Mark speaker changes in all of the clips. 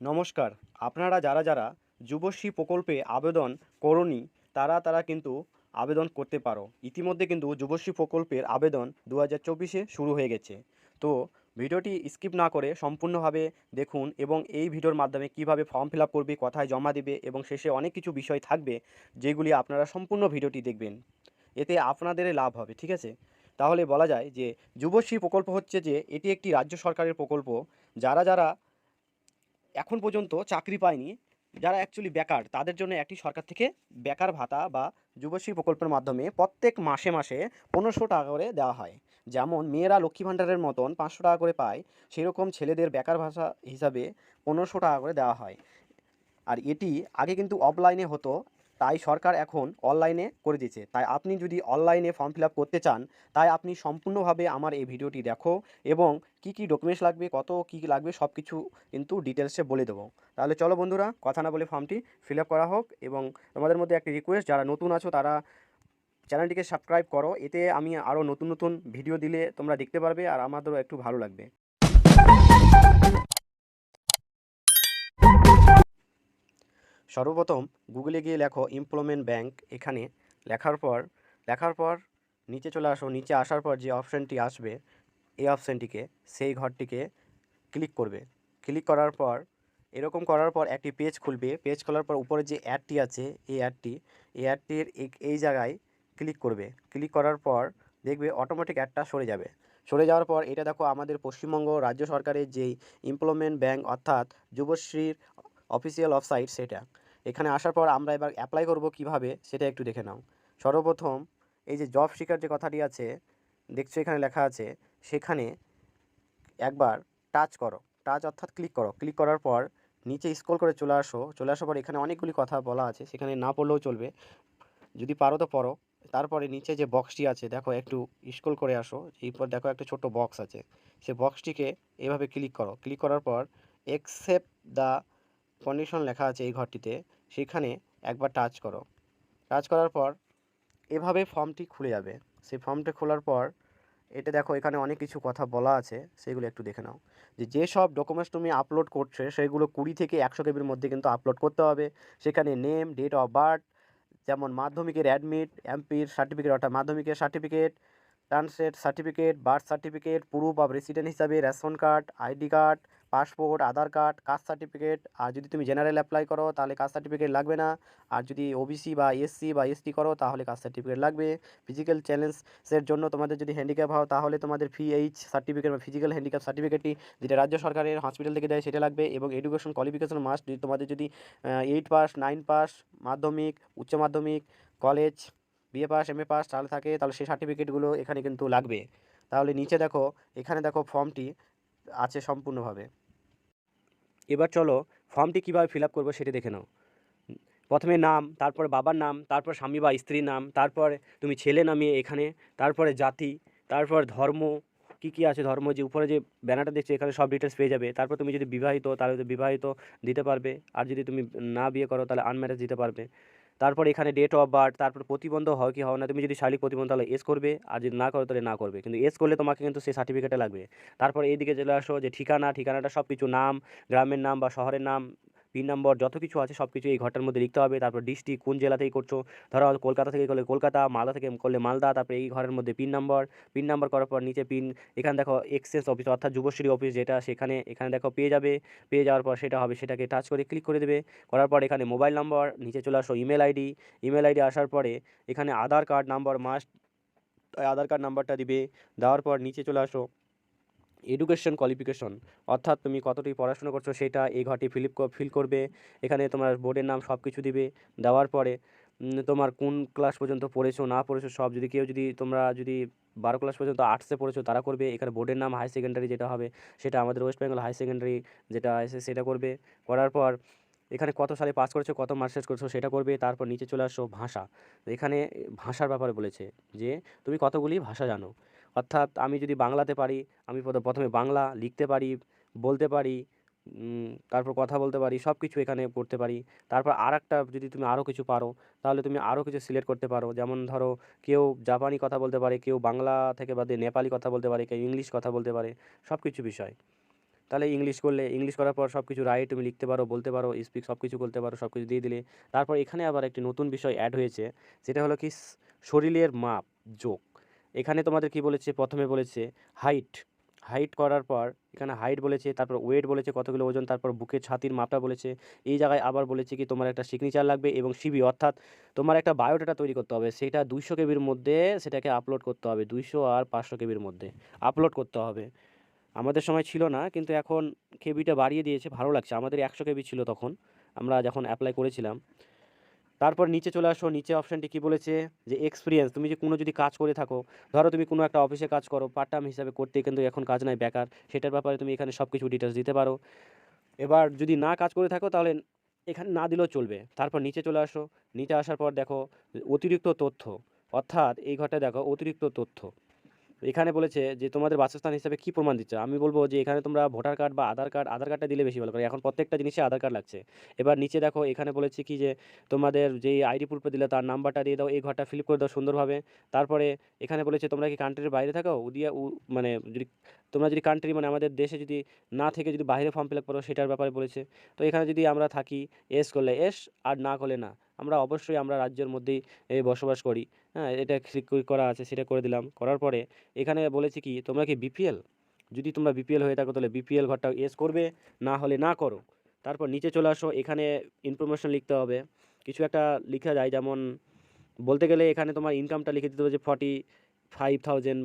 Speaker 1: নমস্কার। আপনারা যারা যারা যুবশ্রী প্রকল্পে আবেদন করোনি তারা কিন্তু আবেদন করতে পারো। ইতিমধ্যে কিন্তু যুবশ্রী প্রকল্পের আবেদন 2024-এ শুরু হয়ে গেছে। তো ভিডিওটি স্কিপ না করে সম্পূর্ণভাবে দেখুন এবং এই ভিডিওর মাধ্যমে কিভাবে ফর্ম ফিল আপ করবে, কোথায় জমা দেবে এবং শেষে অনেক কিছু বিষয় থাকবে যেগুলি আপনারা সম্পূর্ণ ভিডিওটি দেখবেন। এতে আপনাদেরই লাভ হবে, ঠিক আছে? তাহলে বলা যায় যে যুবশ্রী প্রকল্প হচ্ছে যে এটি একটি রাজ্য সরকারের প্রকল্প। যারা যারা এখন পর্যন্ত চাকরি পায়নি, যারা অ্যাকচুয়ালি বেকার, তাদের জন্য একটি সরকার থেকে বেকার ভাতা বা যুবশ্রী প্রকল্পের মাধ্যমে প্রত্যেক মাসে মাসে 1500 টাকা করে দেওয়া হয়। যেমন মেয়েরা লক্ষ্মী ভাণ্ডারের মতন 500 টাকা করে পায়, সেরকম ছেলেদের বেকার ভাতা হিসাবে 1500 টাকা করে দেওয়া হয়। আর এটি আগে কিন্তু অফলাইনে হতো, তাই সরকার এখন অনলাইনে করে দিয়েছে। তাই আপনি যদি অনলাইনে ফর্ম ফিল আপ করতে চান, তাই আপনি সম্পূর্ণভাবে আমার এই ভিডিওটি দেখো এবং কি কি ডকুমেন্টস লাগবে, কত কী কী লাগবে সব কিছু কিন্তু ডিটেলসে বলে দেবো। তাহলে চলো বন্ধুরা, কথা না বলে ফর্মটি ফিল আপ করা হোক। এবং তোমাদের মধ্যে একটা রিকোয়েস্ট, যারা নতুন আছো তারা চ্যানেলটিকে সাবস্ক্রাইব করো, এতে আমি আরও নতুন নতুন ভিডিও দিলে তোমরা দেখতে পারবে আর আমাদেরও একটু ভালো লাগবে। সর্বপ্রথম গুগলে গিয়ে লেখো এমপ্লয়মেন্ট ব্যাংক। এখানে লেখার পর নিচে চলে আসো। নিচে আসার পর যে অপশানটি আসবে, এই অপশানটিকে, সেই ঘরটিকে ক্লিক করবে। ক্লিক করার পর এরকম করার পর একটি পেজ খুলবে। পেজ খোলার পর উপরে যে অ্যাডটি আছে, এই অ্যাডটির এই জায়গায় ক্লিক করবে। ক্লিক করার পর দেখবে অটোমেটিক অ্যাডটা সরে যাবে। সরে যাওয়ার পর এটা দেখো আমাদের পশ্চিমবঙ্গ রাজ্য সরকারের যেই এমপ্লয়মেন্ট ব্যাংক অর্থাৎ যুবশ্রীর অফিসিয়াল ওয়েবসাইট, সেটা। এখানে আসার পর আমরা এবার অ্যাপ্লাই করব কিভাবে সেটা একটু দেখে নাও। সর্বপ্রথম এই যে জব সিকার যে কথাটি আছে, দেখছো এখানে লেখা আছে, সেখানে একবার টাচ করো। টাচ অর্থাৎ ক্লিক করো। ক্লিক করার পর নিচে স্ক্রল করে চলে আসো। চলে আসার পর এখানে অনেকগুলি কথা বলা আছে, সেখানে না পড়লেও চলবে, যদি পারো তো পড়ো। তারপরে নিচে যে বক্সটি আছে দেখো, একটু স্ক্রল করে আসো। এরপর দেখো একটা ছোট্ট বক্স আছে, সেই বক্সটিকে এভাবে ক্লিক করো। ক্লিক করার পর অ্যাকসেপ্ট দ্য কন্ডিশন লেখা আছে এই ঘরটিতে, সেখানে একবার টাচ করো। টাচ করার পর এভাবে ফর্মটি খুলে যাবে। সেই ফর্মটা খোলার পর এটা দেখো এখানে অনেক কিছু কথা বলা আছে, সেগুলো একটু দেখে নাও। যেসব ডকুমেন্টস তুমি আপলোড করছো সেগুলো 20 থেকে 100 কেবির মধ্যে কিন্তু আপলোড করতে হবে। সেখানে নেম, ডেট অফ বার্থ, যেমন মাধ্যমিকের অ্যাডমিট, এমপির সার্টিফিকেট অর্থাৎ মাধ্যমিকের certificate, translate certificate, birth certificate, proof of resident হিসাবে ration card, ID card, passport, Aadhaar card, caste certificate. আর যদি তুমি জেনারেল অ্যাপ্লাই করো তাহলে কাস্ট সার্টিফিকেট লাগবে না। আর যদি ওবিসি বা এসসি বা এসটি করো তাহলে কাস্ট সার্টিফিকেট লাগবে। ফিজিক্যাল চ্যালেঞ্জের জন্য তোমাদের যদি হ্যান্ডিক্যাপ হও তাহলে তোমাদের ফিএইচ সার্টিফিকেট বা ফিজিক্যাল হ্যান্ডিক্যাপ সার্টিফিকেটটি, যেটা রাজ্য সরকারের হসপিটাল থেকে দেয়, সেটা লাগবে। এবং এডুকেশন কোয়ালিফিকেশন মাস্ট, যদি তোমাদের যদি 8 পাস, 9 পাস, মাধ্যমিক, উচ্চ মাধ্যমিক, college, BA pass, MA pass তাহলে থাকে, তাহলে সেই সার্টিফিকেটগুলো এখানে কিন্তু লাগবে। তাহলে নিচে দেখো, এখানে দেখো ফর্মটি আছে সম্পূর্ণভাবে। এবার চলো ফর্মটি কীভাবে ফিল আপ করবো সেটা দেখে নাও। প্রথমে নাম, তারপরে বাবার নাম, তারপর স্বামী বা স্ত্রীর নাম, তারপরে তুমি ছেলে না মেয়ে এখানে, তারপরে জাতি, তারপর ধর্ম, কী কী আছে ধর্ম, যে উপরে যে ব্যানারটা দেখছো এখানে সব ডিটেলস পেয়ে যাবে। তারপর তুমি যদি বিবাহিত তাহলে তো বিবাহিত দিতে পারবে, আর যদি তুমি না বিয়ে করো তাহলে আনম্যারেজ দিতে পারবে। তারপর এখানে ডেট অফ বার্থ, তারপর প্রতিবন্ধ হয় কি হয় না, তুমি যদি শারীরিক প্রতিবন্ধ তাহলে এস করবে, আর যদি না করো তাহলে না করবে, কিন্তু এস করলে তোমাকে কিন্তু সেই সার্টিফিকেটে লাগবে। তারপর এইদিকে চলে আসো যে ঠিকানাটা সব কিছু, নাম, গ্রামের নাম বা শহরের নাম, পিন নম্বর, যত কিছু আছে সব কিছু এই ঘরটার মধ্যে লিখতে হবে। তারপর ডিস্ট্রিক্ট, কোন জেলা থেকে করছো, ধরো কলকাতা থেকে করলে কলকাতা, মালদা থেকে করলে মালদা। তারপর এই ঘরের মধ্যে পিন নাম্বার করার পর নিচে পিন, এখানে দেখো এক্সচেঞ্জ অফিস অর্থাৎ যুবশ্রী অফিস যেটা, সেখানে এখানে দেখো পেয়ে যাবে। পেয়ে যাওয়ার পর সেটা হবে, সেটাকে টাচ করে ক্লিক করে দেবে। করার পর এখানে মোবাইল নম্বর, নিচে চলে আসো ইমেল আইডি আসার পরে এখানে আধার কার্ড নাম্বার মাস্ট, আধার কার্ড নাম্বারটা দিবে। দেওয়ার পর নিচে চলে আসো এডুকেশন কোয়ালিফিকেশন, অর্থাৎ তুমি কতটুকু পড়াশোনা করছো সেটা এই ঘরটি ফিল করবে। এখানে তোমার বোর্ডের নাম সব কিছু দিবে। দেওয়ার পরে তোমার কোন ক্লাস পর্যন্ত পড়েছো না পড়েছো সব, যদি কেউ যদি তোমরা যদি 12 ক্লাস পর্যন্ত আর্টসে পড়েছো তারা করবে। এখানে বোর্ডের নাম হাই সেকেন্ডারি যেটা হবে সেটা আমাদের ওয়েস্ট বেঙ্গল হাই সেকেন্ডারি যেটা আছে সেটা করবে। করার পর এখানে কত সালে পাস করেছো, কত মার্কস শেষ করেছো সেটা করবে। তারপর নিচে চলে আসো ভাষা। এখানে ভাষার ব্যাপারে বলেছে যে তুমি কতগুলি ভাষা জানো, অর্থাৎ আমি যদি বাংলাতে পারি, আমি প্রথমে বাংলা লিখতে পারি, বলতে পারি, তারপর কথা বলতে পারি, সব কিছু এখানে পড়তে পারি। তারপর আরেকটা, যদি তুমি আরও কিছু পারো তাহলে তুমি আরও কিছু সিলেক্ট করতে পারো। যেমন ধরো কেউ জাপানি কথা বলতে পারে, কেউ বাংলা থেকে বাদে নেপালি কথা বলতে পারে, কেউ ইংলিশ কথা বলতে পারে, সব কিছু বিষয়। তাহলে ইংলিশ করলে, ইংলিশ করার পর সব কিছু রাইট তুমি লিখতে পারো, বলতে পারো, স্পিক সব কিছু করতে পারো, সব কিছু দিয়ে দিলে। তারপর এখানে আবার একটি নতুন বিষয় অ্যাড হয়েছে, সেটা হলো কি শরীরের মাপ যোগ। এখানে তোমাদের কি বলেছে, প্রথমে বলেছে হাইট, হাইট করার পর এখানে হাইট বলেছে, তারপর ওয়েট বলেছে কত কিলো ওজন, তারপর বুকের ছাতির মাপটা বলেছে। এই জায়গায় আবার বলেছে কি তোমার একটা সিগনেচার লাগবে এবং সিভি, অর্থাৎ তোমার একটা বায়োডাটা তৈরি করতে হবে, সেটা 200 কেবির মধ্যে সেটাকে আপলোড করতে হবে, 200 আর 500 কেবির মধ্যে আপলোড করতে হবে। আমাদের সময় ছিল না, কিন্তু এখন কেবিটা বাড়িয়ে দিয়েছে, ভালো লাগছে। আমাদের 100 কেবি ছিল তখন, আমরা যখন অ্যাপ্লাই করেছিলাম। তারপর নিচে চলে আসো, নিচে অপশানটি কি বলেছে যে এক্সপিরিয়েন্স, তুমি যে কোনো যদি কাজ করে থাকো, ধরো তুমি কোনো একটা অফিসে কাজ করো পার্ট টাইম হিসাবে করতে, কিন্তু এখন কাজ নাই, বেকার, সেটার ব্যাপারে তুমি এখানে সব কিছু ডিটেলস দিতে পারো। এবার যদি না কাজ করে থাকো তাহলে এখানে না দিলেও চলবে। তারপর নিচে চলে আসো, নিচে আসার পর দেখো অতিরিক্ত তথ্য, অর্থাৎ এই ঘরটা দেখো অতিরিক্ত তথ্য। এখানে বলেছে যে তোমাদের বাসস্থান হিসাবে কি প্রমাণ দিচ্ছ, আমি বলবো যে এখানে তোমরা ভোটার কার্ড বা আধার কার্ড, আধার কার্ডটা দিলে বেশি ভালো করে, এখন প্রত্যেকটা জিনিসে আধার কার্ড লাগছে। এবার নিচে দেখো এখানে বলেছে কি যে তোমাদের যেই আইডি প্রুফে দিলে তার নাম্বারটা দিয়ে দাও, এই ঘরটা ফিল করে দাও সুন্দরভাবে। তারপরে এখানে বলেছে তোমরা কি কান্ট্রির বাইরে থাকো, মানে যদি তোমরা যদি কান্ট্রি মানে আমাদের দেশে যদি না থেকে যদি বাইরে ফর্ম ফিল আপ করো সেটার ব্যাপারে বলেছে। তো এখানে যদি আমরা থাকি, এস করলে এস আর না করলে না, আমরা অবশ্যই আমরা রাজ্যের মধ্যেই বসবাস করি। হ্যাঁ, এটা ঠিক করা আছে, সেটা করে দিলাম। করার পরে এখানে বলেছি কি তোমরা কি বিপিএল, যদি তোমরা বিপিএল হয়ে থাকো তাহলে বিপিএল ঘরটা এস করবে, না হলে না করো। তারপর নিচে চলে আসো, এখানে ইনফরমেশন লিখতে হবে, কিছু একটা লেখা যায়, যেমন বলতে গেলে এখানে তোমার ইনকামটা লিখে দিতে হবে যে 45,000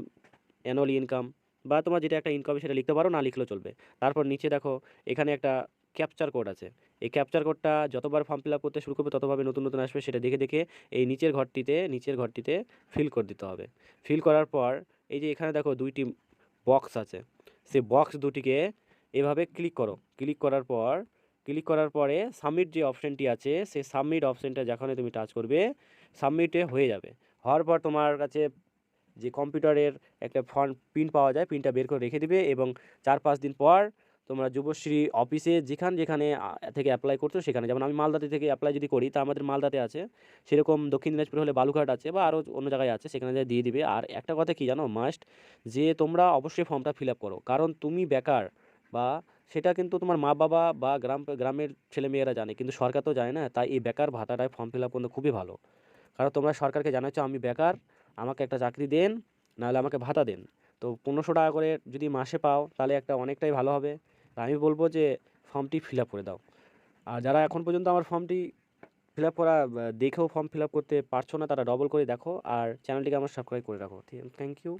Speaker 1: অ্যানুয়ালি ইনকাম, বা তোমার যেটা একটা ইনকাম সেটা লিখতে পারো, না লিখলেও চলবে। তারপর নিচে দেখো এখানে একটা ক্যাপচার কোড আছে, এই ক্যাপচার কোডটা যতবার ফর্ম ফিল আপ করতে শুরু করবে ততভাবে নতুন নতুন আসবে, সেটা দেখে দেখে এই নিচের ঘরটিতে ফিল করে দিতে হবে। ফিল করার পর এই যে এখানে দেখো দুইটি বক্স আছে, সেই বক্স দুটিকে এভাবে ক্লিক করো। ক্লিক করার পরে সাবমিট যে অপশানটি আছে, সেই সাবমিট অপশানটা যখনই তুমি টাচ করবে সাবমিটে হয়ে যাবে। হওয়ার পর তোমার কাছে যে কম্পিউটারের একটা প্রিন্ট পাওয়া যায়, প্রিন্টটা বের করে রেখে দিবে এবং 4-5 দিন পর তোমরা যুবশ্রী অফিসে যেখানে থেকে অ্যাপ্লাই করছো সেখানে, যেমন আমি মালদাতে থেকে অ্যাপ্লাই যদি করি তা আমাদের মালদাতে আছে, সেরকম দক্ষিণ দিনাজপুর হলে বালুঘাট আছে বা আরও অন্য জায়গায় আছে, সেখানে যা দিয়ে দিবে। আর একটা কথা কি জানো, মাস্ট যে তোমরা অবশ্যই ফর্মটা ফিল আপ করো, কারণ তুমি বেকার বা সেটা কিন্তু তোমার মা বাবা বা গ্রামের ছেলেমেয়েরা জানে, কিন্তু সরকার তো জানে না, তাই এই বেকার ভাতাটায় ফর্ম ফিল আপ করতে খুবই ভালো। কারণ তোমরা সরকারকে জানাচ্ছ আমি বেকার, আমাকে একটা চাকরি দেন, নাহলে আমাকে ভাতা দেন। তো 1500 টাকা করে যদি মাসে পাও তাহলে একটা অনেকটাই ভালো হবে। তা আমি বলবো যে ফর্মটি ফিল আপ করে দাও। আর যারা এখন পর্যন্ত আমার ফর্মটি ফিল আপ করা দেখেও ফর্ম ফিল আপ করতে পারছো না, তারা ডবল করে দেখো আর চ্যানেলটিকে আমার সাবস্ক্রাইব করে রাখো। Thank you.